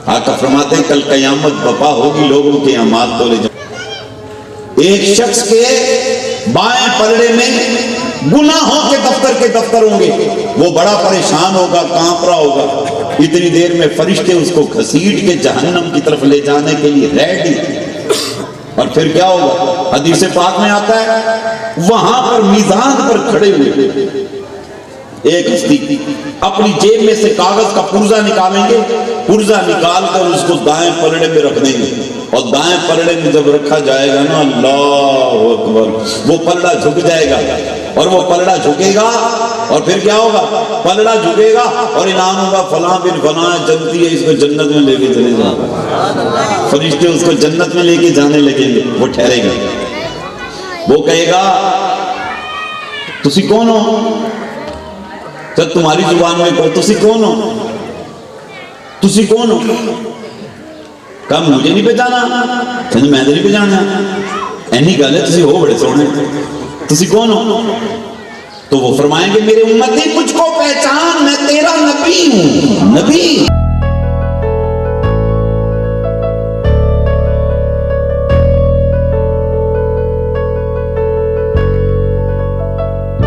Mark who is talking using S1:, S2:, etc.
S1: آقا فرماتے ہیں کل قیامت بپا ہوگی، لوگوں کے اعمال تولے جائیں۔ ایک شخص کے بائیں پلڑے میں گناہوں کے دفتر ہوں گے، وہ بڑا پریشان ہوگا، کانپ رہا ہوگا، اتنی دیر میں فرشتے اس کو گھسیٹ کے جہنم کی طرف لے جانے کے لیے ریڈی۔ اور پھر کیا ہوگا؟ حدیث پاک میں آتا ہے وہاں پر میزان پر کھڑے ہوئے ایک ہستی اپنی جیب میں سے کاغذ کا پرزہ نکالیں گے، پرزہ نکال کر اس کو دائیں پلڑے میں رکھ دیں گے، اور دائیں پلڑے میں جب رکھا جائے گا نا، اللہ اکبر، وہ پلڑا جھک جائے گا، اور وہ پلڑا جھکے گا، اور پھر کیا ہوگا؟ پلڑا جھکے گا اور اعلان ہوگا فلاں بن فلاں جنتی ہے، اس کو جنت میں لے کے چلے جائیں۔ فرشتے اس کو جنت میں لے کے جانے لگیں گے، وہ ٹھہرے گا، وہ کہے گا تسی کون ہو؟ تو تمہاری زبان میں کہو تسی کون ہو؟ تسی کون ہو؟ کہا مجھے نہیں پہچانا، کہنے میں نہیں پہچانا، اینی گل ہے تسی ہو بڑے سونے، تسی کون ہو؟ تو وہ فرمائیں گے میرے امتی مجھ کو پہچان، میں تیرا نبی ہوں، نبی۔